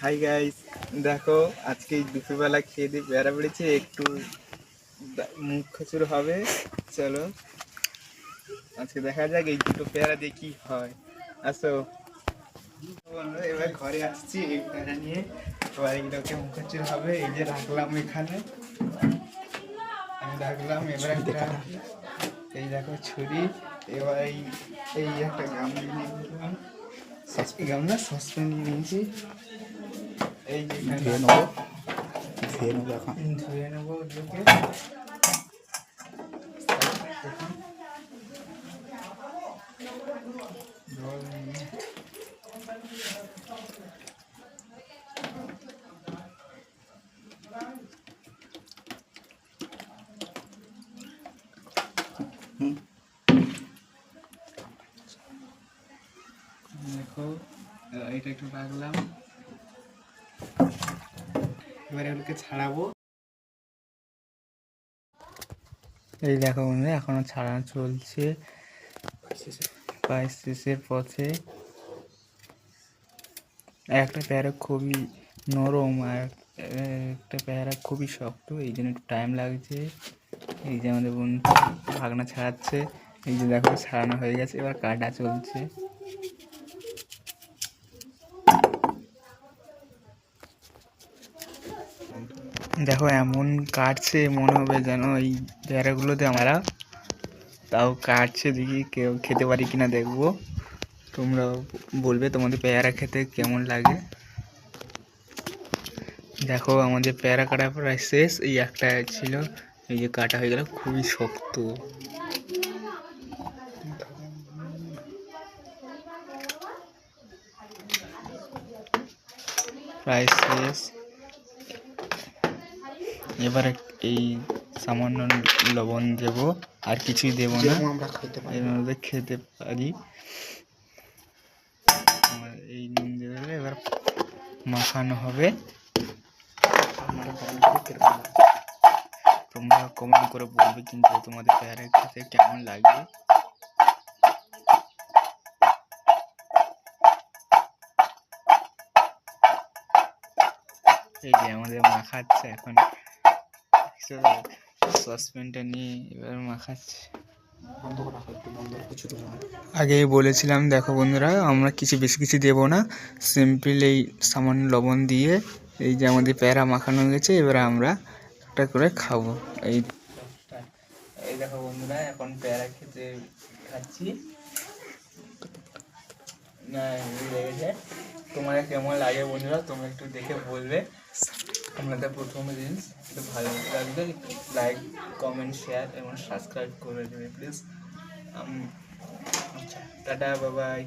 Hi guys, দেখো আজকে এই দুপুরবেলা খেয়ে দিয়ে পেয়ারা পড়েছে, একটু মুখ খচুর হবে। চলো আজকে দেখা যাক এই দুটো পেয়ারা দিয়ে কি হয়। আসো বন্ধু, এবার ঘরে আসছি এই পেয়ারা নিয়ে। এবার এইগুলোকে মুখ খচুর হবে। এই যে রাখলাম এখানে, আমি রাখলাম। এবার একটা এই দেখো ছুরি। এবার এই এই একটা গামলা নিয়ে নিলাম, গামলা সসপ্যান নিয়ে নিয়েছি। এই যে ধুয়ে নেবো এখন। ধুয়ে নেবো ওগুলোকে। দেখো এটা একটু রাখলাম, এবারে ওগুলোকে ছাড়াবো। এই দেখো বন্ধু, এখনো ছাড়ানো চলছে, প্রায় শেষের পথে। একটা পেয়ারা খুবই নরম আর একটা পেয়ারা খুবই শক্ত, এই জন্য একটু টাইম লাগছে। এই যে আমাদের বন্ধু ভাগনা ছাড়াচ্ছে। এই যে দেখো ছাড়ানো হয়ে গেছে, এবার কাটা চলছে। দেখো এমন কাটছে মনে হবে যেন এই পেয়ারাগুলোতে আমরা, তাও কাটছে, দেখি কেউ খেতে পারি কিনা দেখবো। তোমরা বলবে তোমাদের পেয়ারা খেতে কেমন লাগে। দেখো আমাদের পেয়ারা কাটা প্রায় শেষ, এই একটা ছিল, এই যে কাটা হয়ে গেল, খুবই শক্ত। প্রায় শেষ। এবারে এই সামান্য লবণ দেব, আর কিছুই দেব না, এর মধ্যে খেতে পারি। এই নুন দিয়ে দেবে, এবার মাখানো হবে। তোমরা কমেন্ট করে বলবে কিন্তু তোমাদের পেয়ারা খেতে কেমন লাগে। এই যে আমাদের মাখাচ্ছে এখন, সসপ্যানটা নিয়ে এবার মাখাচ্ছে। আগেই বলেছিলাম, দেখো বন্ধুরা, আমরা কিছু বেশি কিছু দেবো না, সিম্পল এই সামান্য লবণ দিয়ে এই যে আমাদের পেয়ারা মাখানো গেছে, এবার আমরা একটা করে খাবো। এই এই দেখো বন্ধুরা, এখন পেয়ারা খেতে খাচ্ছি। না লেগেছে, তোমার কেমন লাগে বন্ধুরা তোমরা একটু দেখে বলবে। আপনাদের প্রথম জিনিস একটু ভালো লাগবে লাইক, কমেন্ট, শেয়ার এবং সাবস্ক্রাইব করে দেবে প্লিজ। আচ্ছা, টাটা, বাই বাই।